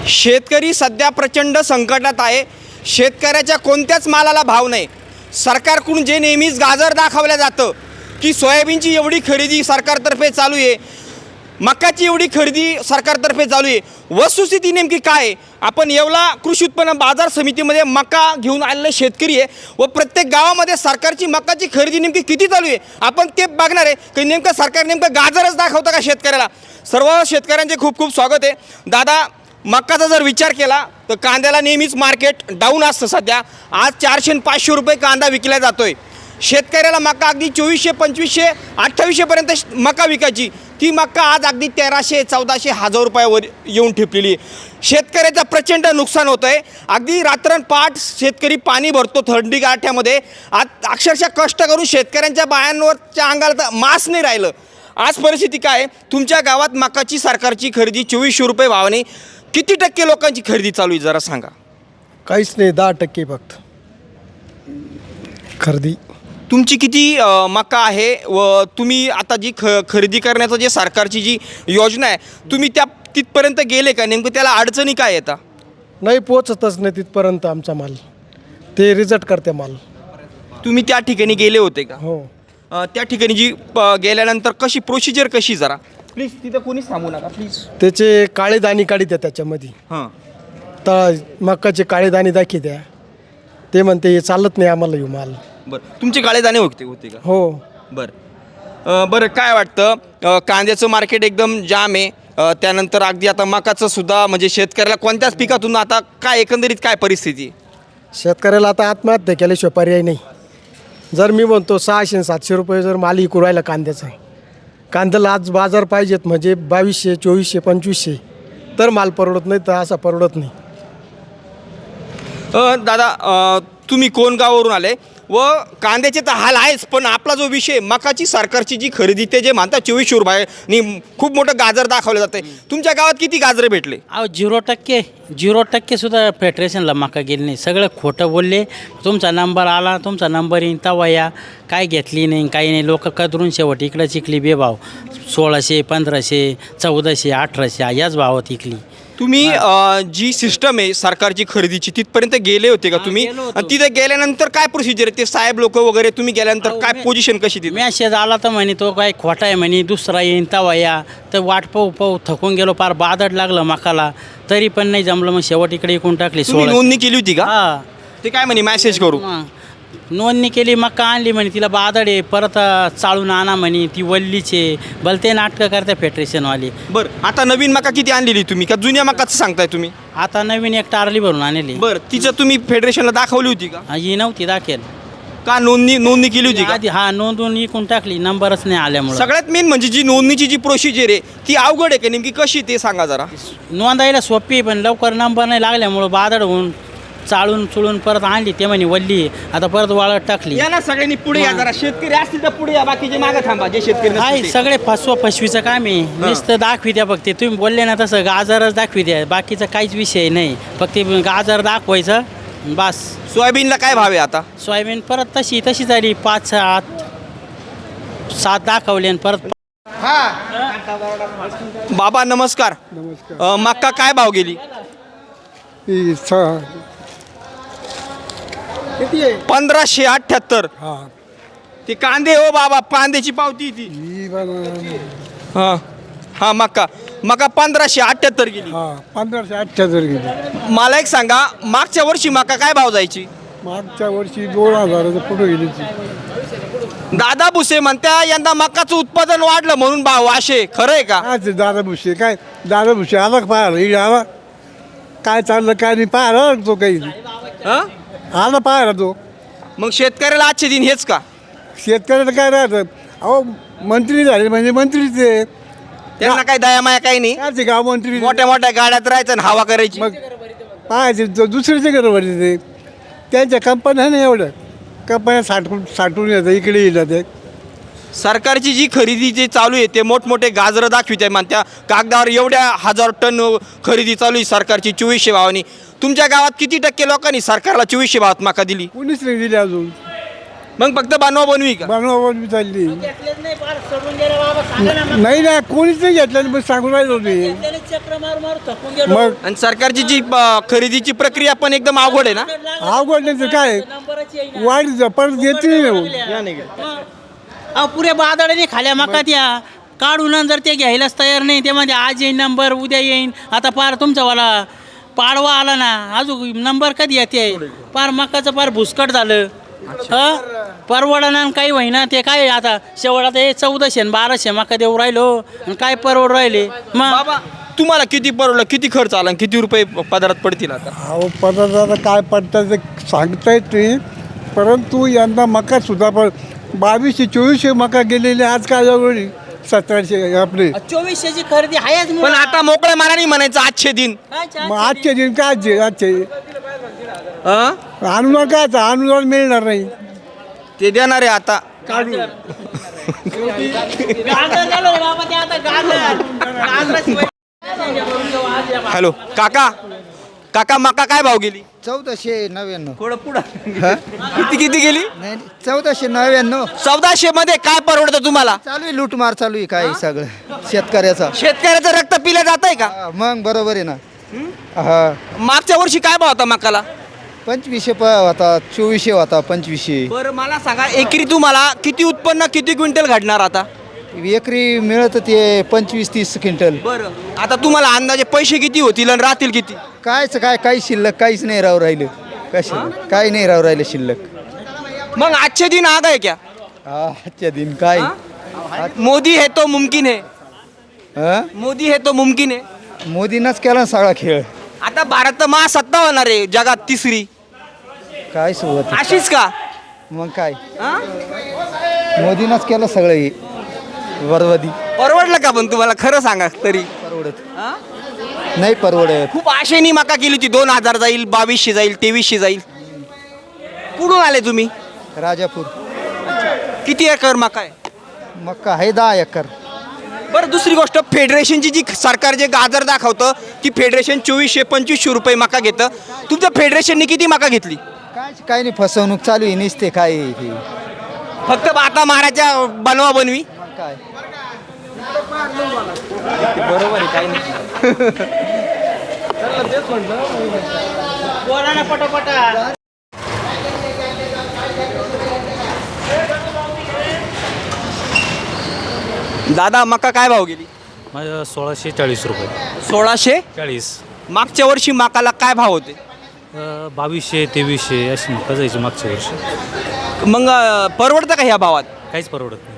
शेतकरी सध्या प्रचंड संकटात आहे। शेतकऱ्याच्या कोणत्याच मालाला भाव नाही। सरकारकडून जे नेहमीच गाजर दाखवलं जातं की सोयाबीनची एवढी खरेदी सरकारतर्फे चालू आहे, मकाची एवढी खरेदी सरकारतर्फे चालू आहे, वस्तुस्थिती नेमकी काय आहे? आपण येवला कृषी उत्पन्न बाजार समितीमध्ये मका घेऊन आलेले शेतकरी आहे व प्रत्येक गावामध्ये सरकारची मकाची खरेदी नेमकी किती चालू आहे आपण ते बघणार आहे की नेमकं सरकार नेमकं गाजरच दाखवतं का शेतकऱ्याला। सर्व शेतकऱ्यांचे खूप खूप स्वागत आहे। दादा, मकाचा जर विचार केला तर कांद्याला नेहमीच मार्केट डाऊन असतं। सध्या आज 400 आणि 500 रुपये कांदा विकला जातोय। शेतकऱ्याला मका अगदी 2400, 2500, 2800 पर्यंत मका विकायची, ती मका आज अगदी 1300, 1400, 1000 रुपयावर येऊन ठेपलेली आहे। शेतकऱ्याचं प्रचंड नुकसान होतं आहे। अगदी रात्रंपाठ शेतकरी पाणी भरतो थंडी गाठ्यामध्ये। आज अक्षरशः कष्ट करून शेतकऱ्यांच्या बायांवरच्या अंगाला तर मास नाही राहिलं। आज परिस्थिती काय आहे? तुमच्या गावात मकाची सरकारची खरेदी 2400 रुपये भावाने किती टक्के लोकांची खरेदी चालू आहे जरा सांगा। काहीच नाही, 10% फक्त खरेदी। तुमची किती मका आहे व तुम्ही आता जी खरेदी करण्याचं जे सरकारची जी योजना आहे तुम्ही त्या तिथपर्यंत गेले का? नेमकं त्याला अडचणी काय येतात? नाही, पोचतच नाही तिथपर्यंत आमचा माल, ते रिजेक्ट करते माल। तुम्ही त्या ठिकाणी गेले होते का? हो, त्या ठिकाणी जी गेल्यानंतर कशी प्रोसिजर कशी जरा प्लीज तिथं कोणीच थांबू नका प्लीज। त्याचे काळे दाणे काढीत्या त्याच्यामध्ये, हां, तर मकाचे काळे दाणे दाखित्या, ते म्हणते हे चालत नाही आम्हाला येऊ माल। बरं, तुमचे काळे दाणे होते का? हो, बरं बरं, काय वाटतं कांद्याचं मार्केट एकदम जाम आहे, त्यानंतर अगदी आता मकाचं सुद्धा, म्हणजे शेतकऱ्याला कोणत्याच पिकातून आता काय एकंदरीत काय परिस्थिती आहे? शेतकऱ्याला आता आत्महत्या केल्याशिवाय पर्याय नाही। जर मी म्हणतो 600 आणि 700 रुपये जर माल विकू राहिला कांद्याचा, कांद्याला आज बाजार पाहिजेत म्हणजे 2200, 2400, 2500, तर माल परवडत नाही, तर असा परवडत नाही। दादा, तुम्ही कोण गावावरून आले व कांद्याचे तर हाल आहेच, पण आपला जो विषय मकाची सरकारची जी खरेदी ते जे म्हणतात 2400 रुपये खूप मोठं गाजर दाखवलं जातं, तुमच्या गावात किती गाजरे भेटले? अहो 0% सुद्धा फेडरेशनला मका गेली नाही। सगळं खोटं बोलले। तुमचा नंबर आला, तुमचा नंबर येईन तवा या, काय घेतली नाही काही नाही। लोक कदरून शेवट इकडं चिकली बेभाव 1600, 1500, 1400, 1800 याच भावात इकली। तुम्ही जी सिस्टम आहे सरकारची खरेदीची तिथपर्यंत गेले होते का तुम्ही? गेलो होतो। आणि तिथे गेल्यानंतर काय प्रोसिजर आहे? ते साहेब लोक वगैरे तुम्ही गेल्यानंतर काय पोझिशन कशी दिली? मॅसेज आला तर म्हणे तो काय खोटा आहे म्हणे, दुसरा येईन तवा या, तर वाट पाहू थकून गेलो, पार बादड लागलं मकाला, तरी पण नाही जमलं। मग शेवट इकडे इकून टाकली। तुम्ही 16 नोंदणी केली होती का? हा, ते काय म्हणे मेसेज करू? नोंदणी केली, मका आणली म्हणे, तिला बादड आहे, परत चाळून आणा म्हणे, ती वल्लीचे भलते नाटकं करते फेडरेशनवाली। बरं, आता नवीन मका किती आणलेली तुम्ही का जुन्या मकाचं सांगताय तुम्ही? आता नवीन एक टारली भरून आणली। बरं, तिचं तुम्ही फेडरेशनला दाखवली होती का? ही नव्हती दाखल का नोंदणी केली होती का? आधी हा नोंदवून इकून टाकली, नंबरच नाही आल्यामुळे। सगळ्यात मेन म्हणजे जी नोंदणीची जी प्रोसिजर आहे ती अवघड आहे का नेमकी कशी ते सांगा जरा। नोंदायला सोपी पण लवकर नंबर नाही लागल्यामुळं बादड होऊन चाळून चुळून परत आणली, ते म्हणे वल्ली, आता परत वाळत टाकली। या ना सगळ्यांनी पुढे या जरा, शेतकरी असतील तर पुढे या, बाकीचे मागे थांबा जे शेतकरी हाय, नसतील ते. सगळे फसवीचं काम आहे, नुसतं दाखवी द्या फक्त। तुम्ही बोलले ना तसं गाजरच दाखवी द्या, बाकीचा काहीच विषय नाही, फक्त गाजर दाखवायचं बस। सोयाबीनला काय भाव आहे आता? सोयाबीन परत तशी झाली, 5, 7 दाखवले आणि परत। बाबा नमस्कार। मक्का काय भाव गेली? 1578। ते कांदे हो बाबा, कांद्याची पावती ती। हा मक्का 1578 गेली। 1578 गेली। मला एक सांगा, मागच्या वर्षी मका काय भाव जायची? मागच्या वर्षी 2000 पुढे गेली। दादा भुसे म्हणत्या यंदा मकाचं उत्पादन वाढलं म्हणून भाव असे, खरं आहे का? काय ते दादा भुसे, काय दादा भुसे आला का पाहायला? इकडे आला, काय चाललं काय नाही पाहायला तो, काही हं? आला पाहायला तो। मग शेतकऱ्याला आजचे दिन हेच का? शेतकऱ्याला काय राहतं? अहो मंत्री झाले म्हणजे मंत्रीच आहे, त्यांना काय दया माया काही नाही, त्याचे गाव मंत्री। मोठ्या मोठ्या गाड्यात राहायचं आणि हवा करायची। मग पाहायचे दुसऱ्याच्या घरावर ते, त्यांच्या कंपन्या नाही, एवढं कंपन्या साठवून येतात इकडे येतात ते। सरकारची जी खरेदी जे चालू आहे ते मोठमोठे गाजरं दाखवित आहे म्हणत्या, कागदावर एवढ्या 1000 टन खरेदी चालू आहे सरकारची 2400 भावानी। तुमच्या गावात किती टक्के लोकांनी सरकारला 2400 भावात मका दिली? कोणीच नाही दिली अजून। मग फक्त बनवा बनवी का? बनवाबनवी चालली नाही ना, कोणीच नाही घेतलं. मग सांगून राहिलो होते मग. आणि सरकारची जी खरेदीची प्रक्रिया पण एकदम अवघड आहे ना. अवघड नाही तर काय वाढ परत येते नाही. पुऱ्या बाजाराने खाल्या मका त्या काढून जर ते घ्यायलाच तयार नाही, ते म्हणजे आज येईन नंबर, उद्या येईन. आता पार तुमचावाला पाडवा आला ना, अजून नंबर कधी येते? पार मकाचं पार भुसकट झालं. परवडा काही होईना. ते काय आता शेवट आता हे 1400 आणि 1200 मका देऊ राहिलो, आणि काय परवड राहिले मग. बाबा तुम्हाला किती परवडलं, किती खर्च आला आणि किती रुपये पदरात पडतील आता? अहो पदार्थ काय पडतं ते सांगता येत नाही. परंतु यंदा मका सुद्धा 2200-2400 मका गेलेले. आज काय जवळ 1700 आपले. 2400ची खरेदी आहेच. पण आता मोकळ्या माराने म्हणायचं आजचे दिन. मग आजचे दिन काय आजचे हं? अनुदान काय आता? अनुदान मिळणार नाही. ते देणार आहे आता. हॅलो काका, काका मका काय भाव गेली? 1499. थोडं पुढं. किती गेली? नाही 1499. 1400 मध्ये काय परवडतं तुम्हाला? चालू आहे लूटमार, चालू आहे काय सगळं शेतकऱ्याचा. शेतकऱ्याचं रक्त पिलं जात आहे का? मग बरोबर आहे ना. हा मागच्या वर्षी काय भाव होता मकाला? 2500 होता, 2400 होता, 2500. बरं मला सांगा, एकरी तुम्हाला किती उत्पन्न, किती क्विंटल घडणार आता? एकरी मिळत ते 25-30 क्विंटल. बरं आता तुम्हाला अंदाजे पैसे किती होतील आणि राहतील किती? कायच काय काही शिल्लक काहीच नाही राहू राहिलं. काही नाही राहू राहिलं शिल्लक. मग आजचे दिन आ गए क्या? आजच्या दिन काय मोदी है तो मुमकिन है. हा? मोदी है तो मुमकिन है. मोदीनंच केला सगळा खेळ. आता भारत तर महासत्ता होणार आहे जगात तिसरी. काय सुरुवात अशीच का? मग काय हा? मोदीनंच केलं सगळं हे बरबादी. परवडलं का पण तुम्हाला खरं सांगा तरी? परवडत हा? नाही परवडत. खूप आशेनी मका केली होती. 2000 जाईल, 2200 जाईल, 2300 जाईल. कुठून आले तुम्ही? राजापूर. किती एकर मका आहे? मक्का आहे 10 एकर. बरं दुसरी गोष्ट, फेडरेशनची जी सरकार जे गाजर दाखवतं की फेडरेशन 2400-2500 रुपये मका घेतं. तुमच्या फेडरेशनने किती मका घेतली? काय नाही, फसवणूक चालू आहे नुसते. काय हे फक्त बाता मारायच्या बनवा बनवी. मग काय बरोबर आहे, काही नाही. दादा मका काय भाव गेली? माझं 1640 रुपये. 1640. 40. मागच्या वर्षी मकाला काय भाव होते? 2200-2300 अशी मका जायची मागच्या वर्षी. मग परवडतं का ह्या भावात? काहीच परवडत नाही.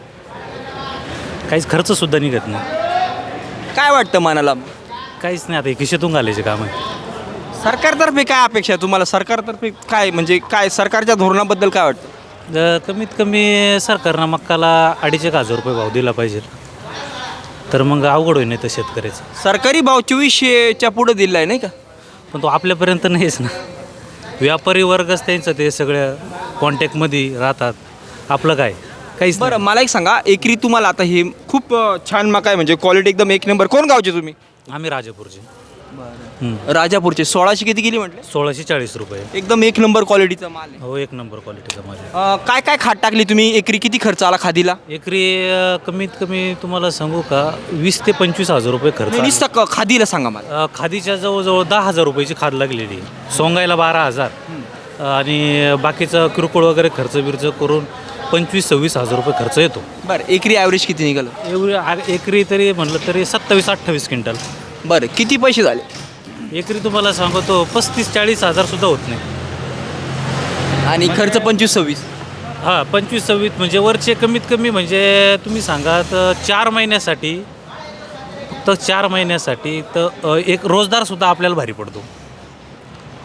काहीच खर्चसुद्धा निघत नाही. काय वाटतं मनाला? काहीच नाही. आता हे खिशातून घालायचे काम आहे. सरकारतर्फे काय अपेक्षा आहे तुम्हाला? सरकारतर्फे काय म्हणजे काय सरकारच्या धोरणाबद्दल काय वाटतं? कमीत कमी सरकारनं मक्काला 2,500 रुपये भाव दिला पाहिजे. तर मग अवघड होईल नाही तर शेतकऱ्याचं. सरकारी भाव 2400च्या पुढे दिला आहे नाही का? पण तो आपल्यापर्यंत नाहीच ना. व्यापारी वर्गच त्यांचं ते सगळ्या कॉन्टॅक्टमध्ये राहतात. आपलं काय काहीच बरं मला एक सांगा, एकरी तुम्हाला आता हे खूप छान मका आहे म्हणजे क्वालिटी एकदम एक नंबर. कोण गावचे तुम्ही? आम्ही राजापूरचे. राजापूरचे. 1600 किती गेली म्हटले? 1640 रुपये. एकदम एक नंबर क्वालिटीचा माल आहे. हो, एक नंबर क्वालिटीचा माझ्या. काय काय खाद टाकली तुम्ही? एकरी किती खर्च आला खादीला? एकरी कमीत कमी तुम्हाला सांगू का 20,000 ते 25,000 रुपये खर्च आला. नुसतं खादीला सांगा मला. खादीच्या जवळजवळ 10,000 रुपयाची खाद लागलेली. सोंगायला 12,000 आणि बाकीचं किरकोळ वगैरे खर्च बिर्च करून 25-26,000 रुपये खर्च येतो. बरं एकरी ॲव्हरेज किती निघालं? एकरी तरी म्हटलं तरी 27-28 क्विंटल. बरं किती पैसे झाले? एकरी तुम्हाला सांगतो 35-40,000 सुद्धा होत नाही. आणि खर्च 25-26? हां, 25-26 म्हणजे वरचे कमीत कमी म्हणजे तुम्ही सांगा तर 4 महिन्यासाठी, फक्त 4 महिन्यासाठी तर एक रोजदारसुद्धा आपल्याला भारी पडतो.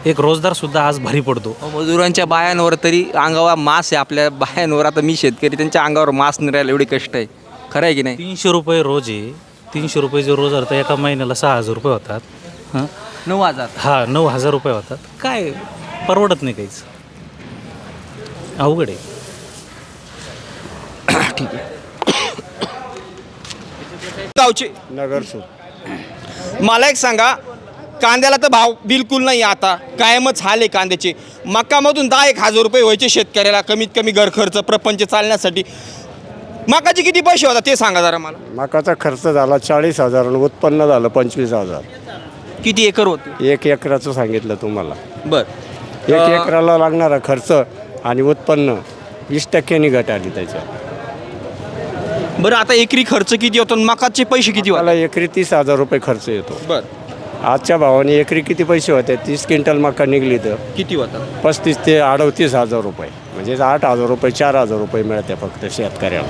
एक रोजदारसुद्धा आज भारी पडतो. मजुरांच्या बायांवर तरी अंगावर मास आहे. आपल्या बायांवर आता मी शेतकरी, त्यांच्या अंगावर मास नाही राहिला एवढे कष्ट आहे. खरं आहे की नाही? 300 रुपये रोज आहे. 300 रुपये जे रोज तर एका महिन्याला 6,000 रुपये होतात. हां 9,000. हां 9,000 रुपये होतात. काय परवडत नाही काहीच. अवघड आहे. ठीक आहे. गावचे नगरसूर. मला एक सांगा, कांद्याला तर भाव बिलकुल नाही आता, कायमच हाल आहे कांद्याचे. मकामधून 10,000 रुपये व्हायचे शेतकऱ्याला कमीत कमी घर खर्च प्रपंच चालण्यासाठी. मकाचे किती पैसे होता ते सांगा जरा मला. मकाचा खर्च झाला 40,000 आणि उत्पन्न झालं 25,000. किती एकर होते? 1 एकराचं सांगितलं तुम्हाला. बर 1 एकराला लागणारा खर्च आणि उत्पन्न 20% घट आली त्याच्यात. बरं आता एकरी खर्च किती होतो आणि मकाचे पैसे किती होतात? मला एकरी 30,000 रुपये खर्च येतो. बर आजच्या भावाने एकरी किती पैसे होते? 30 क्विंटल मका निघली तर किती होतात? 35 ते 38,000 रुपये, म्हणजे 8,000 रुपये 4,000 रुपये मिळते फक्त शेतकऱ्याला.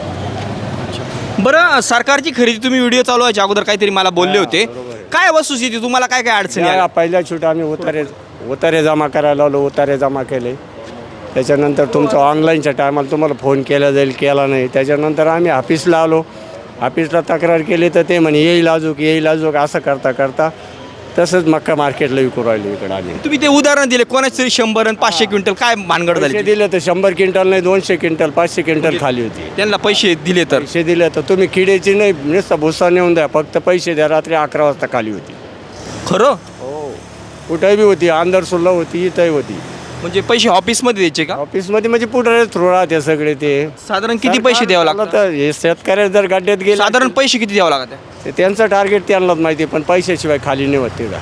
बरं सरकारची खरेदी तुम्ही व्हिडिओ चालू व्हायच्या अगोदर काहीतरी मला बोलले होते. काय वस्तुस्थिती तुम्हाला काय काय अडचणी आल्या? पहिल्या छूट आम्ही उतारे जमा करायला लावलो, उतारे जमा केले. त्याच्यानंतर तुमचं ऑनलाईनच्या टायमाला तुम्हाला फोन केला जाईल, केला नाही. त्याच्यानंतर आम्ही ऑफिसला आलो, ऑफिसला तक्रार केली तर ते म्हणे येईल अजूक असं करता तसंच मक्का मार्केटला विकू राहिलो इकडं आम्ही. तुम्ही ते उदाहरण दिले कोणाच तरी 100 आणि 500 क्विंटल काय भानगड पैसे झाली? दिले तर 100 क्विंटल नाही 200 क्विंटल 500 क्विंटल खाली होती. त्यांना पैसे दिले तर पैसे दिले तर तुम्ही किडेची नाही नुसता भुसा नेऊन द्या, फक्त पैसे द्या. रात्री 11 वाजता खाली होती. खरं? कुठेही बी होती, आंदरसूरला होती, इथंही होती. म्हणजे पैसे ऑफिसमध्ये द्यायचे का? ऑफिसमध्ये म्हणजे पुढे थ्रू राहते सगळे ते. साधारण किती पैसे द्यावे लागतात? तर हे शेतकऱ्या जर गड्ड्यात गेले साधारण पैसे किती द्यावं लागतात? ते त्यांचं टार्गेट त्यांनाच माहिती, पण पैशाशिवाय खाली नाही होत तिला.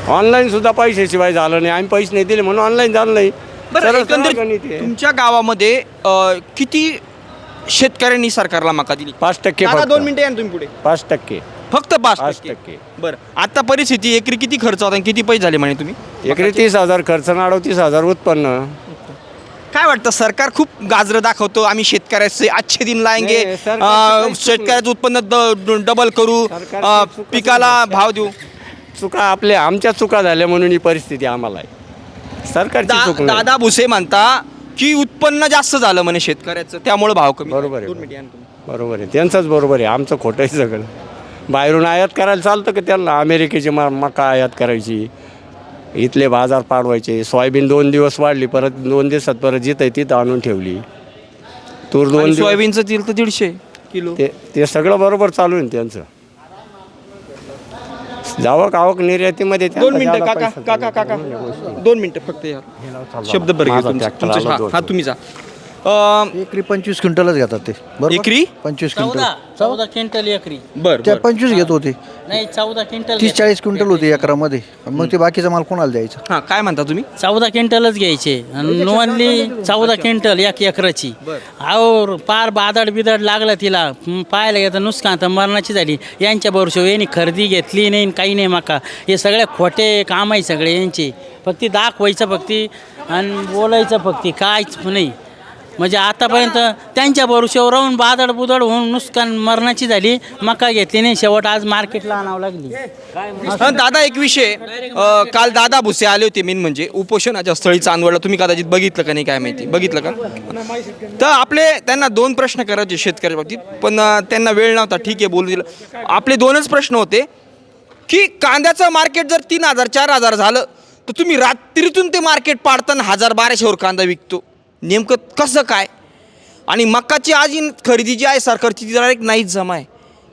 ऑनलाईन सुद्धा पैशाशिवाय झालं नाही, आम्ही पैसे नाही दिले म्हणून ऑनलाईन झालं नाही. बरं सरळ एकंदरीत गणित आहे. तुमच्या गावामध्ये किती शेतकऱ्यांनी सरकारला मका दिली? 5% दादा, फक्त. 2 मिनिटं या ना तुम्ही पुढे. 5%. फक्त 5%. 5%. बरं आता परिस्थिती एकरी किती खर्च होता आणि किती पैसे झाले म्हणे तुम्ही? एकरी 30,000 खर्च आणि 38,000 उत्पन्न. काय वाटतं सरकार खूप गाजरं दाखवतो, आम्ही शेतकऱ्याचे अच्छे दिन लाएंगे, नाही, सरकारचं काहीच शेतकऱ्याचं उत्पन्न डबल करू, सरकारची चूकच पिकाला भाव देऊ. चुका आमच्या चुका झाल्या म्हणून ही परिस्थिती आम्हाला आहे. सरकारची चूक नाही. दादा भुसे म्हणता की उत्पन्न जास्त झालं म्हणे शेतकऱ्याचं त्यामुळे भाव कमी. बरोबर आहे. 2 मिनिटं या ना तुम्ही. बरोबर आहे, त्यांचंच बरोबर आहे, आमचं खोटं आहे सगळं. बाहेरून आयात करायला चालतं का त्यांना? अमेरिकेची मका आयात करायची, इथले बाजार पाडवायचे. सोयाबीन 2 दिवस वाढली, परत 2 दिवसात परत जिथं आहे तिथं आणून ठेवली. तूर 2 आणि दिवस. सोयाबीनचं तेल तर 150 किलो. ते सगळं बरोबर चालू आहे ना त्यांचं. आवक निर्यातीमध्ये 2 मिनिटं काका 2 मिनिटं फक्त या शब्द बरं माझा घे tractor आला दोन. हा तुम्ही जा. एकरी 25 क्विंटलच घेतात ते बरोबर. एकरी 25 क्विंटल 14 क्विंटल एकरी. बरं त्या 25 घेत होते. नाही 14 क्विंटल 30-40 क्विंटल होते एकरामध्ये. मग ते बाकीचा माल कोणाला द्यायचा? हां काय म्हणता तुम्ही? 14 क्विंटलच घ्यायचे आणि नोंदली 14 क्विंटल 1 एकराची. अहो पार बादड बिदड लागलं तिला. पाहायला गेलं नुकसान तर मरणाची झाली. यांच्या बरोबर यांनी खरेदी घेतली नाही काही नाही मका. हे सगळे खोटे काम आहे सगळे यांचे. फक्त दाखवायचं फक्त आणि बोलायचं फक्त काहीच नाही. म्हणजे आतापर्यंत त्यांच्या भरोश्यावर राहून बादड बुदड होऊन नुकसान मरणाची झाली. मका घेतली नाही, शेवट आज मार्केटला आणावं लागली. दादा एक विषय काल दादा भुसे आले होते मेन म्हणजे उपोषणाच्या स्थळी चांदवडला. तुम्ही कदाचित बघितलं का नाही काय माहिती, बघितलं का? तर त्यांना 2 प्रश्न करायचे शेतकऱ्याच्या बाबतीत, पण त्यांना वेळ नव्हता. ठीक आहे बोलू दिलं. आपले 2च प्रश्न होते की कांद्याचं मार्केट जर 3,000-4,000 झालं तर तुम्ही रात्रीतून ते मार्केट पाडताना 1,000-1,200वर कांदा विकतो, नेमकं कसं काय? आणि मकाची आज खरेदी जी आहे सरकारची ती डायरेक्ट नाहीच जमा आहे.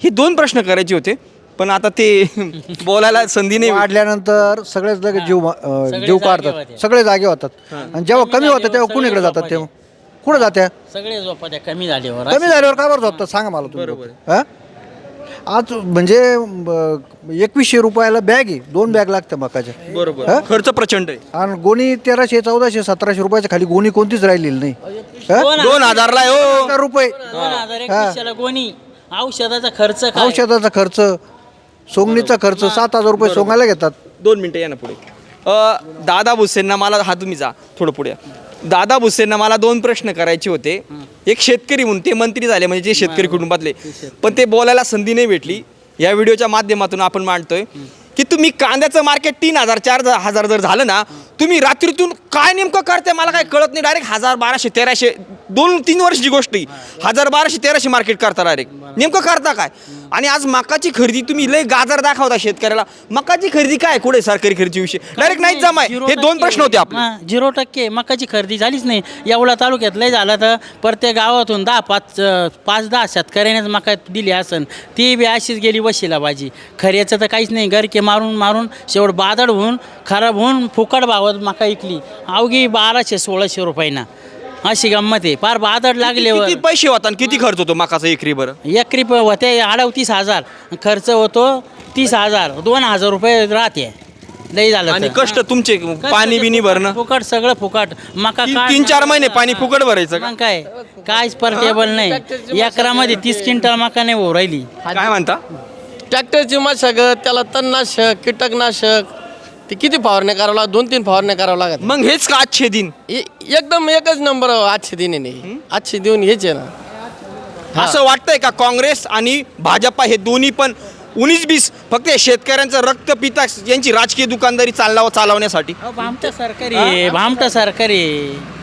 हे 2 प्रश्न करायचे होते, पण आता ते बोलायला संधी नाही. वाढल्यानंतर सगळेच लगेच जीव काढतात, सगळे जागे होतात. आणि जेव्हा कमी होतं तेव्हा कुणीकडे जातात? तेव्हा कुठं जात्या? सगळे झोपात्या कमी झाल्यावर. कमी झाल्यावर का बरं झोपतात सांगा मला तुम्ही. हां आज म्हणजे 2100 रुपयाला बॅग आहे, 2 बॅग लागतं मकाच्या. बरोबर हा? खर्च प्रचंड आहे. आणि गोणी 1300, 1400, 1700 रुपयाच्या खाली गोणी कोणतीच राहिलेली नाही. 2,000ला आहे हो. 1000 रुपये 2021 गोणी. औषधाचा खर्च काय? औषधाचा खर्च, सोंगणीचा खर्च 7,000 रुपये सोंगायला घेतात. 2 मिनिटं या ना पुढे. दादा भुसेंना मला तुम्ही जा थोडं पुढे. दादा भुसेंना मला 2 प्रश्न करायचे होते. एक शेतकरी म्हणून ते मंत्री झाले म्हणजे ते शेतकरी कुटुंबातले, पण ते बोलायला संधी नाही भेटली. या व्हिडिओच्या माध्यमातून आपण मांडतोय की तुम्ही कांद्याचं मार्केट 3,000-4,000 जर झालं ना, तुम्ही रात्रीतून काय नेमकं करताय मला काय कळत नाही. डायरेक्ट 1,000-1,200-1,300 2-3 वर्षाची गोष्ट ही 1,000-1,200-1,300 मार्केट करता डायरेक्ट. नेमकं करता काय? आणि आज मकाची खरेदी तुम्ही लय गाजर दाखवता शेतकऱ्याला. मकाची खरेदी काय कुठे सरकारी खरेदी विषय डायरेक्ट नाहीच जमाय. हे 2 प्रश्न होते आपले. 0% मकाची खरेदी झालीच नाही. एवढा तालुक्यात लय झालं तर प्रत्येक गावातून 5-10 शेतकऱ्यानेच मका दिली असन, ती बी अशीच गेली वशिला बाजी. खऱ्याचं तर काहीच नाही. गरके मारून मारून शेवट बादड होऊन खराब होऊन फुकट भावात मका विकली अवघी 1200-1600 रुपयांना. अशी गंमत आहे. फार बादड लागल्यावर किती पैसे होता आणि किती खर्च होतो मकाचा एकरी बरं? एकरी होते 38,000, खर्च होतो 30,000, 2,000 रुपये राहते. लई झालं आणि तर. कष्ट तुमचे पाणी बिनी भरणं फुकट सगळं फुकट. मका 3-4 महिने पाणी फुकट भरायचं का? मग काय काहीच परटेबल नाही. एकरामध्ये 30 क्विंटल मका नाही होऊ राहिली. काय म्हणता? ट्रॅक्टरची मशागत, त्याला तणनाशक, कीटकनाशक, ते किती फवारण्या करावं लागत? 2-3 फवारण्या करावं लागत. मग हेच का आजचे दिन? एकदम एकच नंबर आजचे दिन आहे नाही. आजचे दिन हेच आहे ना. असं वाटतंय का काँग्रेस आणि भाजपा हे दोन्ही पण 19-20 फक्त हे शेतकऱ्यांचं रक्त पिता यांची राजकीय दुकानदारी चालवण्यासाठी? भामटं सरकारी आहे, भामटं सरकारी आहे.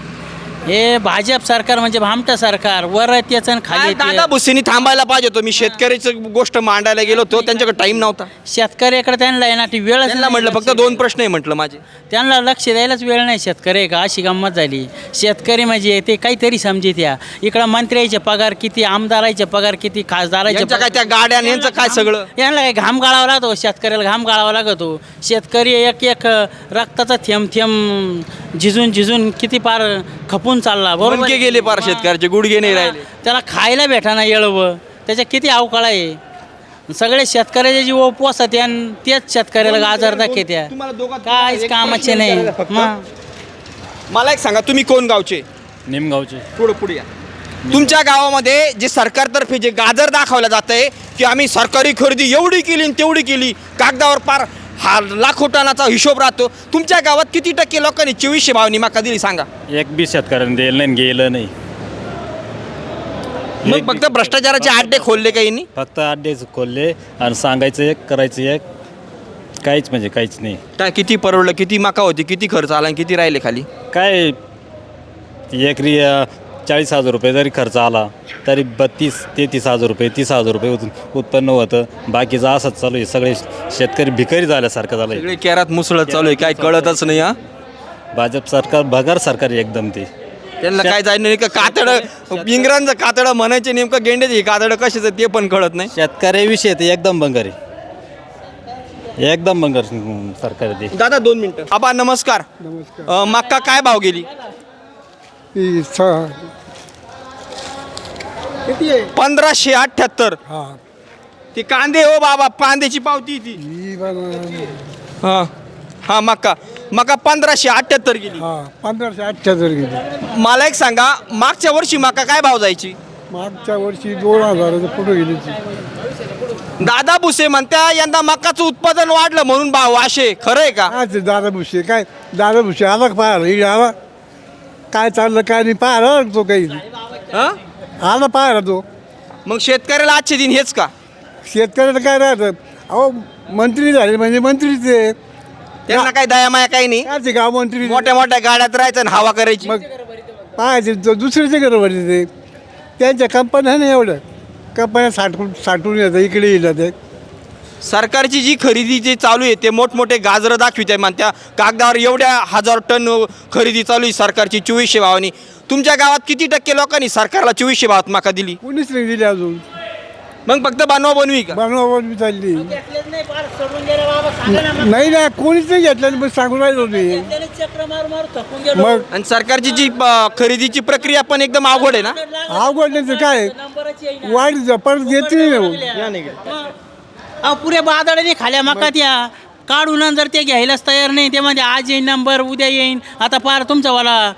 हे भाजप सरकार म्हणजे भामटं सरकार. वर त्याचं खाली दादा भुसेनी थांबायला पाहिजे होतं. मी शेतकऱ्याची गोष्ट मांडायला गेलो होतो, त्यांच्याकडे टाइम नव्हता. शेतकऱ्याकडे त्यांना आहे ना ती वेळच त्यांना नाही. म्हटलं फक्त 2 प्रश्न आहे म्हटलं माझे. त्यांना लक्ष द्यायलाच वेळ नाही. शेतकरी का अशी गंमत झाली. शेतकरी म्हणजे ते काहीतरी समजे त्या इकडं मंत्र्याचे पगार किती, आमदाराचे पगार किती, खासदाराचे यांच्या काय त्या गाड्या आणि यांचं काय सगळं? यांना काय घाम गाळावा लागतो. शेतकऱ्याला घाम गाळावा लागतो. शेतकरी एक एक रक्ताचा थेंब थेंब झिजून किती पार खपून चालला. बरोबर गुडघे गेले पार शेतकऱ्याचे, गुडघे नाही राहिले. त्याला खायला भेटाना येळवं. त्याच्या किती अवकाळ आहे. सगळे शेतकऱ्याचे जी उपवास आहेत आणि तेच शेतकऱ्याला गाजर दाखवत्या. काहीच कामाचे नाही. मग मला एक सांगा, तुम्ही कोण गावचे? निमगावचे. पुढे या. तुमच्या गावामध्ये जे सरकारतर्फे जे गाजर दाखवलं जात आहे की आम्ही सरकारी खरेदी एवढी केली आणि तेवढी केली, कागदावर पार हा लाखो टनाचा हिशोब राहतो. तुमच्या गावात किती टक्के लोकांनी 2400 भावनी मका दिली सांगा? एक बी शेतकऱ्यांनी दिलं नाही, गेलं नाही. मग फक्त भ्रष्टाचाराचे अड्डे खोलले का यांनी? फक्त अड्डेच खोलले आणि सांगायचं एक, करायचं एक. काहीच म्हणजे काहीच नाही. काय किती परवडलं, किती मका होती, किती खर्च आला आणि किती राहिले खाली? काय एकरी 40,000 रुपये जरी खर्च आला तरी 32-33,000 रुपये, 30,000 रुपये उत्पन्न होतं. बाकीचं असंच चालू आहे. सगळे शेतकरी भिकारी झाल्यासारखं झालं आहे. सगळे केरात मुसळत चालू आहे, काय कळतच नाही. हा भाजप सरकार भगार सरकार आहे एकदम. ते त्यांना काय जायचं नाही का? कातडं इंग्रजांचं कातडं म्हणायचे, नेमकं गेंड्याचे कातडं कशाचं ते पण कळत नाही. शेतकऱ्याविषयी ते एकदम बंगार आहे. एकदम बंगार सरकार आहे ते. दादा 2 मिनिटं. आबा नमस्कार. मक्का काय भाव गेली? 1578. ती कांदे हो बाबा, कांद्याची पावती ती. हा हा मक्का 1578 गेली. 1578 गेली. मला एक सांगा, मागच्या वर्षी मका काय भाव जायची? मागच्या वर्षी 2000 पुढे गेली. दादा भुसे म्हणत्या यंदा मकाचं उत्पादन वाढलं म्हणून भाव असे, खरं आहे का? काय ते दादा भुसे, काय दादा भुसे आला का पाहायला? इकडे आला, काय चाललं काय नाही पाहायला तो काही हा? आला पाहायला तो. मग शेतकऱ्याला आजचे दिन हेच का? शेतकऱ्याला काय राहतं? अहो मंत्री झाले म्हणजे मंत्रीच आहे. त्यांना काय दयामाया काही नाही. काय गाव मंत्री मोठ्या मोठ्या गाड्यात राहायचं आणि हवा करायची. मग पाहायचे दुसऱ्याच्या घरावर ते त्यांच्या कंपन्या नाही. एवढं कंपन्या साठवून येतं, इकडे येतात ते. सरकारची जी खरेदी जे चालू आहे ते मोठमोठे गाजरं दाखवित आहे म्हणत्या. कागदावर एवढ्या 1000 टन खरेदी चालू आहे सरकारची 2400 भावानी. तुमच्या गावात किती टक्के लोकांनी सरकारला 2400 भावात मका दिली? कोणीच नाही दिली अजून. मग फक्त बनवा बनवी का? बनवाबनवी चालली नाही ना, कोणीच नाही घेतलं. मग सांगून राहिलो मी. मग आणि सरकारची जी खरेदीची प्रक्रिया पण एकदम अवघड आहे ना? अवघड नाही तर काय वाढ परत येते नाही. पुऱ्या बाजाराने खाल्या मका त्या काढून जर ते घ्यायलाच तयार नाही. ते म्हणजे आज येईन नंबर, उद्या येईन. आता पार तुमचावाला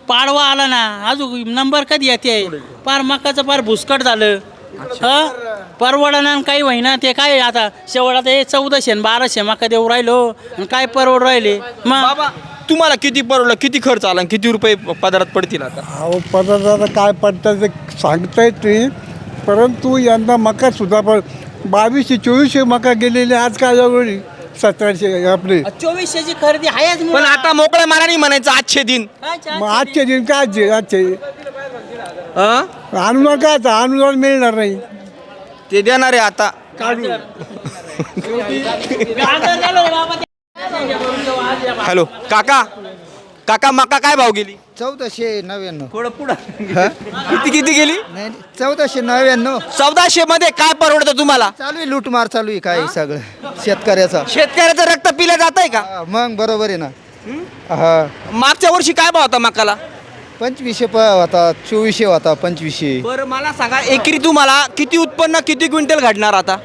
पाडवा आला ना, अजून नंबर कधी येते? पार मकाचं पार भुसकट झालं. परवडणार काही होईना. ते काय आता शेवट आता हे 1400 आणि 1200 मका देऊ राहिलो आणि काय परवड राहिले. मग बाबा तुम्हाला किती परवडलं, किती खर्च आला आणि किती रुपये पदरात पडतील आता? अहो पदार्थ काय पडतं ते सांगता येत नाही. परंतु यंदा मका सुद्धा 2200-2400 मका गेलेले. आज काय जवळ 1700 आपले. 2400ची खरेदी आहेच. पण आता मोकळ्या माराने म्हणायचं आजचे दिन. मग आजचे दिन काय आजचे हं? अनुदान काय आता अनुदान मिळणार नाही. ते देणार आहे आता. हॅलो काका, काका मका काय भाव गेली? 1499. थोडं पुढं किती गेली? नाही 1499. 1400 मध्ये काय परवडतं तुम्हाला? चालू आहे लूटमार, चालू आहे काय सगळं शेतकऱ्याचा. शेतकऱ्याचं रक्त पिलं जात आहे का? मग बरोबर आहे ना. हा मागच्या वर्षी काय भाव होता मकाला? 2500 होता, 2400 होता, 2500. बरं मला सांगा, एकरी तुम्हाला किती उत्पन्न, किती क्विंटल घडणार आता?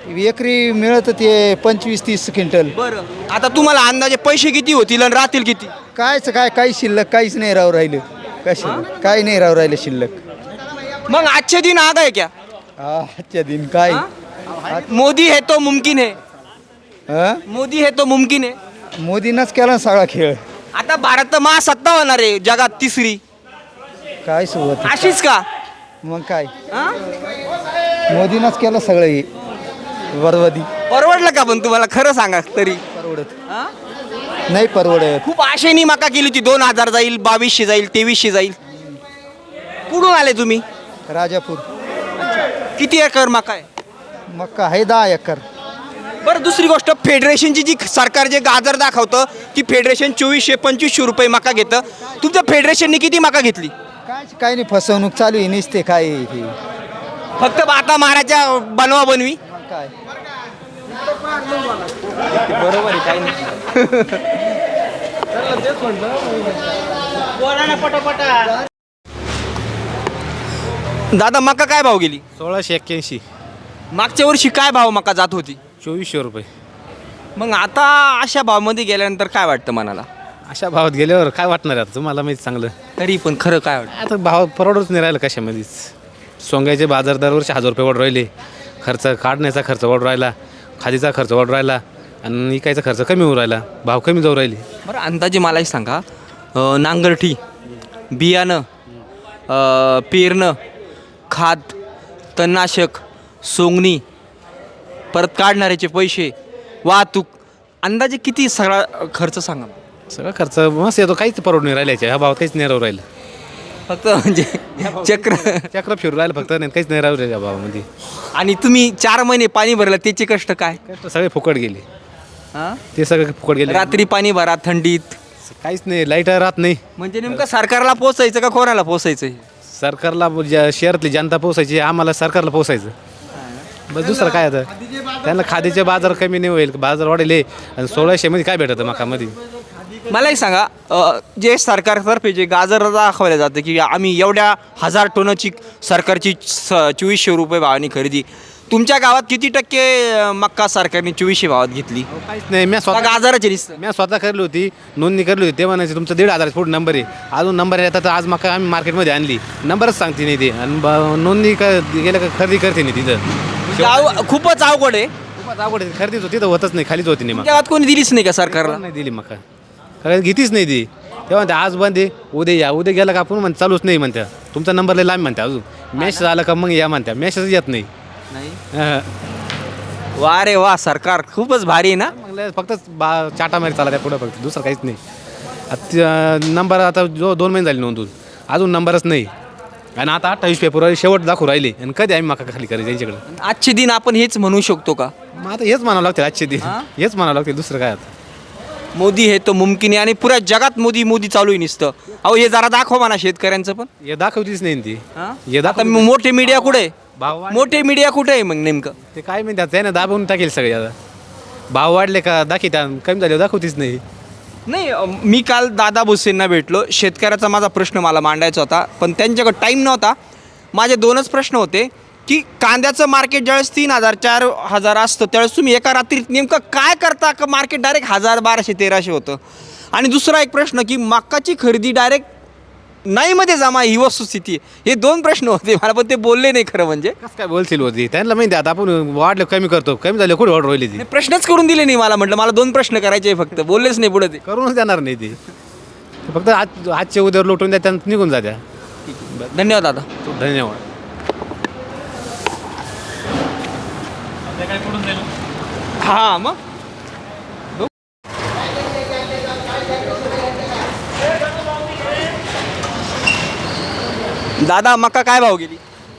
एकरी मिळत ते 25-30 क्विंटल. बरं आता तुम्हाला अंदाजे पैसे किती होतील आणि राहतील किती? काही शिल्लक काहीच नाही राहू राहिलं. कशा काही नाही राहू राहिलं शिल्लक. मग आजचे दिन आ गए क्या? आजच्या दिन काय मोदी है तो मुमकिन है. हा? मोदी है तो मुमकिन है. मोदीनंच केला ना सगळा खेळ. आता भारत महासत्ता होणार आहे जगात तिसरी, काय सोबत अशीच का? मग काय हा? मोदीनंच केलं सगळं हे बरबादी. परवडलं का पण तुम्हाला खरं सांगा तरी? परवडत हा? नाही परवडत. खूप आशेनी मका केली होती, 2000 जाईल, 2200 जाईल, 2300 जाईल. कुठून आले तुम्ही? राजापूर. किती एकर मका आहे? मक्का आहे 10 एकर. बरं दुसरी गोष्ट, फेडरेशनची जी सरकार जे गाजर दाखवतं की फेडरेशन 2400-2500 रुपये मका घेतं, तुमच्या फेडरेशनने किती मका घेतली? काय नाही, फसवणूक चालू आहे नुसते काय हे. फक्त बाता मारायच्या बनवा बनवी. काय बरोबर आहे, काही नाही. दादा मका काय भाव गेली? 1681. मागच्या वर्षी काय भाव मका जात होती? 2400 रुपये. मग आता अशा भावमध्ये गेल्यानंतर काय वाटतं मनाला? अशा भावात गेल्यावर काय वाटणार आहे आता तुम्हाला माहिती चांगलं. तरी पण खरं काय वाटतं? आता भाव परवडच नाही राहिलं कशामध्येच. सोंगायचे बाजार दरवर्षी 1000 रुपये वाढ राहिले, खर्च काढण्याचा खर्च वाढ राहिला, खादीचा खर्च वाढ राहिला आणि इकायचा खर्च कमी होऊ राहिला, भाव कमी जाऊ राहिले. बरं अंदाजे मलाही सांगा, नांगरठी, बियाणं, पेरणं, खाद, तणनाशक, सोंगणी, परत काढणाऱ्याचे पैसे, वाहतूक, अंदाजे किती सगळा खर्च सांगा? सगळा खर्च मस्त येतो, काहीच परवड नाही राहिल्याच्या ह्या भावात, काहीच नाही राहू राहिलं. फक्त म्हणजे चक्र फिरू राहिलं फक्त, नाही काहीच नाही राहू राहिलं भावामध्ये. आणि तुम्ही 4 महिने पाणी भरलं त्याचे कष्ट काय? कष्ट सगळे फुकट गेले, हां? ते सगळे फुकट गेले. रात्री पाणी भरा, थंडीत, काहीच नाही, लाईट राहत नाही. म्हणजे नेमकं सरकारला पोचायचं का कोणाला पोचायचं? सरकारला शहरातली जनता पोसायची, आम्हाला सरकारला पोसायचं, बस दुसरं काय आता. त्यांना खादीचे बाजार कमी नाही होईल, बाजार वाढले आणि 1600 मध्ये काय भेटतं मकामध्ये? मलाही सांगा, जे सरकारतर्फे जे गाजर दाखवलं जातं की आम्ही एवढ्या 1000 टनाची सरकारची 2400 रुपये भावाने खरेदी, तुमच्या गावात किती टक्के मक्का सरकारने 2400 भावात घेतली? काहीच नाही. मी स्वतः गाजराची दिसतं. मी स्वतः करली होती, नोंदणी करली होती, ते म्हणायचे तुमचं 1500 फूट नंबर आहे, अजून नंबर येतात. तर आज मका आम्ही मार्केटमध्ये आणली, नंबरच सांगते नाही ते, आणि नोंदणी गेलं का खरेदी करते नाही तिथं. खूपच अवघड आहे. खूपच अवघड आहे, खरेदीच होती तर होतच नाही, खालीच होती नाही. मग गावात कोणी दिलीच नाही का सरकारला? नाही दिली मका, खरं घेतीच नाही ती. तेव्हा ते आज बंद आहे, उद्या या, उद्या गेला का आपण म्हणते चालूच नाही म्हणत्या, तुमचा नंबर लय लांब म्हणत्या, अजून मेसेज आला का मग या म्हणत्या, मेसेज येत नाही. वा रे वा, सरकार खूपच भारी आहे ना. मग फक्त चाटा मारी चालत आहे पुढं, फक्त दुसरं काहीच नाही. आता नंबर आता जो 2 महिने झाले नोंदून, अजून नंबरच नाही. आणि आता 28 फेब्रुवारी शेवट दाखवू राहिले, आणि कधी आम्ही मका खाली करायचं त्यांच्याकडे? आजचे दिन आपण हेच म्हणू शकतो का? मग आता हेच म्हणावं लागतील आजचे दिन, हेच म्हणावं लागतील, दुसरं काय आता. मोदी हे तो मुमकिन आहे, आणि पुऱ्या जगात मोदी चालू आहे नुसतं. अहो हे जरा दाखव म्हणा शेतकऱ्यांचं पण. हे दाखवतीच नाही ती. हे आता दाखव, मोठे मीडिया कुठे आहे? भाव वाढले. मोठे मीडिया कुठे आहे मग नेमकं? ते काय म्हणतात त्यानं दाबवून टाकेल सगळे. आता भाव वाढले का दाखवता, कमी झाले दाखवतीच नाही. नाही, मी काल दादा भुसेंना भेटलो, शेतकऱ्याचा माझा प्रश्न मला मांडायचा होता, पण त्यांच्याकडे टाईम नव्हता. माझे 2च प्रश्न होते की कांद्याचं मार्केट ज्यावेळेस 3000-4000 असतं त्यावेळेस तुम्ही एका रात्रीत नेमकं काय करता का मार्केट डायरेक्ट 1000, 1200-1300 होतं? आणि दुसरा एक प्रश्न की मक्काची खरेदी डायरेक्ट नाहीमध्ये जमा, ही वस्तुस्थिती आहे. हे 2 प्रश्न होते मला, पण ते बोलले नाही खरं म्हणजे. कसं काय बोलतील होती, त्यांना माहिती आता आपण वाढलं कमी करतो, कमी झाले कुठे वाढ राहिली ती. नाही, प्रश्नच करून दिले नाही मला. म्हटलं मला 2 प्रश्न करायचे फक्त, बोललेच नाही पुढे ते. करूनच देणार नाही ती, फक्त आजच्या उद्यावर लोटून द्या, त्यांना निघून जात्या. धन्यवाद दादा. धन्यवाद. हां मग दादा मका काय भाव गेली?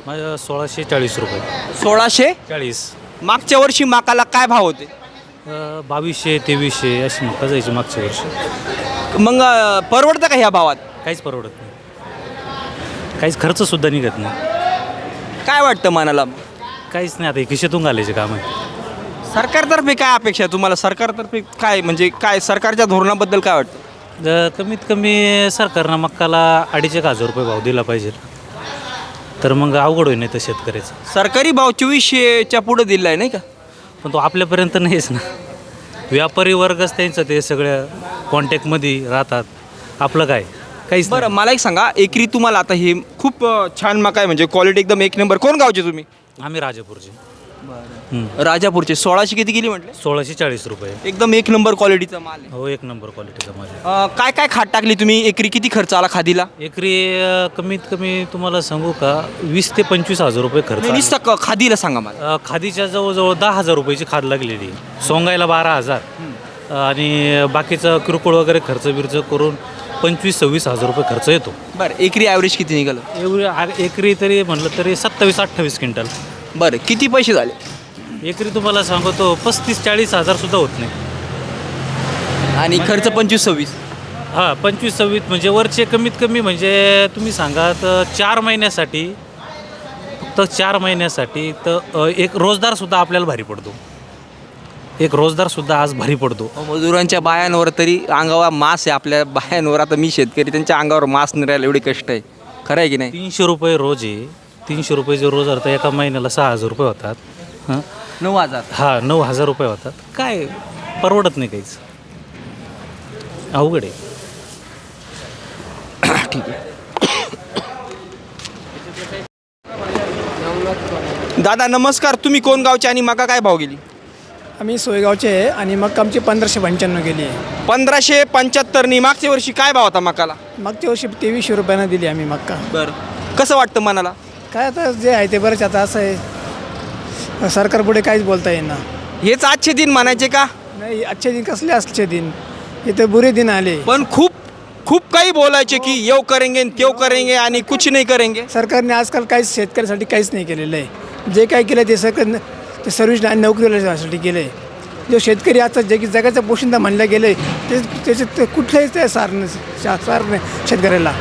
माझं 1640 रुपये 1640. मागच्या वर्षी मकाला काय भाव होते? 2200-2300 अशी मका जायची मागच्या वर्षी. मग परवडतं का ह्या भावात? काहीच परवडत नाही, काहीच खर्चसुद्धा निघत नाही, काय वाटतं मनाला? काहीच नाही. आता हे खिशातून घालायचे काम आहे. सरकारतर्फे काय अपेक्षा आहे तुम्हाला? सरकारतर्फे काय म्हणजे काय सरकारच्या धोरणाबद्दल काय वाटतं? कमीत कमी सरकारनं मक्काला 2,500 रुपये भाव दिला पाहिजे, तर मग अवघड होईल नाही तर शेतकऱ्याचं. सरकारी भाव 2400च्या पुढे दिला आहे नाही का? पण तो आपल्यापर्यंत नाहीच ना. व्यापारी वर्गच त्यांचं ते सगळ्या कॉन्टॅक्टमध्ये राहतात. आपलं काय काहीच बरं, मला एक सांगा, एकरी तुम्हाला आता हे खूप छान मका आहे, म्हणजे क्वालिटी एकदम एक नंबर. कोण गावचे तुम्ही? आम्ही राजापूरचे. राजापूरचे. 1600 किती गेली म्हटले? 1640 रुपये. एकदम एक नंबर क्वालिटीचा माल आहे. हो, एक नंबर क्वालिटीचा माझ्या. काय काय खात टाकली तुम्ही? एकरी किती खर्च आला खादीला? एकरी कमीत कमी तुम्हाला सांगू का 20 ते 25 रुपये खर्च नाही, आला. नुसतं खादीला सांगा मला. खादीच्या जवळजवळ 10,000 रुपयाची खाद लागलेली, सोंगायला 12,000 आणि बाकीचं किरकोळ वगैरे खर्च बिर्च करून 25-26 रुपये खर्च येतो. बरं, एकरी ॲव्हरेज किती निघालं? एवढी एकरी तरी म्हटलं तरी 27-28 क्विंटल. बरं, किती पैसे झाले? एकरी तुम्हाला सांगतो 35-40 सुद्धा होत नाही. आणि खर्च 25-26? हां, 25-26 म्हणजे वरचे कमीत कमी म्हणजे तुम्ही सांगा तर 4 महिन्यासाठी, फक्त 4 महिन्यासाठी तर एक रोजदारसुद्धा आपल्याला भारी पडतो. एक रोजदारसुद्धा आज भारी पडतो. मजुरांच्या बायांवर तरी अंगावर मास आहे. आपल्या बायांवर, आता मी शेतकरी, त्यांच्या अंगावर मास नाही राहिला, एवढे कष्ट आहे. खरं आहे की नाही? 300 रुपये रोज आहे. 300 रुपये जे रोज तर एका महिन्याला 6,000 रुपये होतात. हां, 9,000. हां, 9,000 रुपये होतात. काय परवडत नाही काहीच, अवघड आहे. ठीक आहे. दादा नमस्कार, तुम्ही कोण गावचे आणि मका काय भाव गेली? आम्ही सोयगावचे आहे आणि मग आमची 1595 गेली आहे. 1575. मागच्या वर्षी काय भाव होता मकाला? मागच्या वर्षी 2300 रुपयानं दिली आम्ही मक्का. बरं, कसं वाटतं मनाला? काय आता जे आहे ते बरंच. आता असं आहे, सरकारपुढे काहीच बोलता येईना. हेच आजचे दिन म्हणायचे का? नाही, अच्छे दिन कसले असले दिन, इथे बुरे दिन आले. पण खूप खूप काही बोलायचे की येव करेंगे तेव करेंगे आणि कुछ नाही करेंगे. सरकारने आजकाल काहीच शेतकऱ्यासाठी काहीच नाही केलेलं आहे. जे काही केलं ते सरकार ते सर्व्हिस आणि नोकरीसाठी केलं आहे. जो शेतकरी आता जगाचा पोशिंदा म्हणलं गेलं आहे त्याच्यात कुठलाही ते सार नाही शेतकऱ्याला.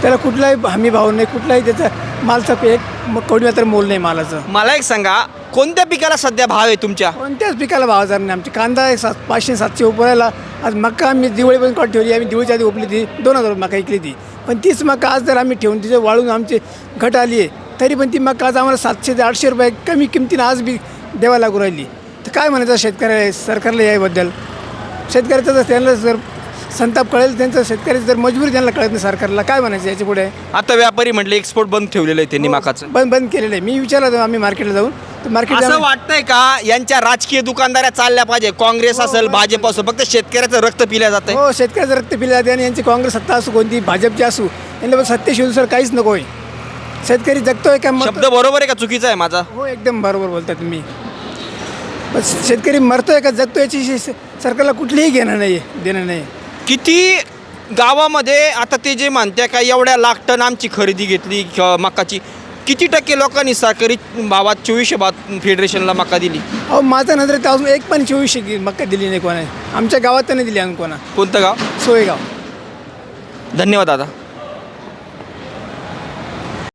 त्याला कुठलाही हमी भाव नाही, कुठलाही त्याचा मालचा एक कवडी मात्र मोल नाही मालाचं. मला एक सांगा, कोणत्या पिकाला सध्या भाव आहे तुमच्या? कोणत्याच पिकाला भाव हजार नाही. आमची कांदा 500-700 उपरायला. आज मका आम्ही दिवाळीपर्यंत काढून ठेवली. आम्ही दिवाळीच्या आधी उपली ती 2,000 मका ऐकली ती. पण तीच मका आज जर आम्ही ठेवून तिचे वाळून आमची घट आली आहे, तरी पण ती मका आज आम्हाला 700 ते 800 रुपये कमी किमतीनं आज बी द्यावा लागू राहिली. तर काय म्हणायचं शेतकऱ्या सरकारला याबद्दल? शेतकऱ्याचं जर त्यांना जर संताप कळेल, त्यांचं शेतकऱ्याची जर मजबुरी त्यांना कळत नाही, सरकारला काय म्हणायचं याच्या पुढे? आता व्यापारी म्हटले एक्सपोर्ट बंद ठेवलेलं आहे त्यांनी मकाचं. बंद केलेलं आहे. मी विचारलं आम्ही मार्केटला जाऊन, तर असं मार्केटला वाटतंय का यांच्या राजकीय दुकानदाऱ्या चालल्या पाहिजे? काँग्रेस असेल, भाजप असो, फक्त शेतकऱ्याचं रक्त पिल्या जातंय. हो, शेतकऱ्याचं रक्त पिलं जाते आणि यांची काँग्रेस सत्ता असू, कोणती भाजपची असू, यांना सत्तेशी दुसरं काहीच नको आहे. शेतकरी जगतोय का? शब्द बरोबर आहे का चुकीचा आहे माझा? हो, एकदम बरोबर बोलता तुम्ही. बस शेतकरी मरतोय का जगतोय याची सरकारला कुठलीही देणं नाही. किती गावामध्ये आता ते जे म्हणते का एवढ्या लाख टन आमची खरेदी घेतली मकाची, किती टक्के लोकांनी सरकारी भावात 2400 फेडरेशनला मका दिली? अहो, माझ्या नजरेत अजून एक पण 2400 मक्का दिली नाही कोणा. आमच्या गावात तर नाही दिली अजून कोणा. कोणतं गाव? सोयगाव. धन्यवाद दादा.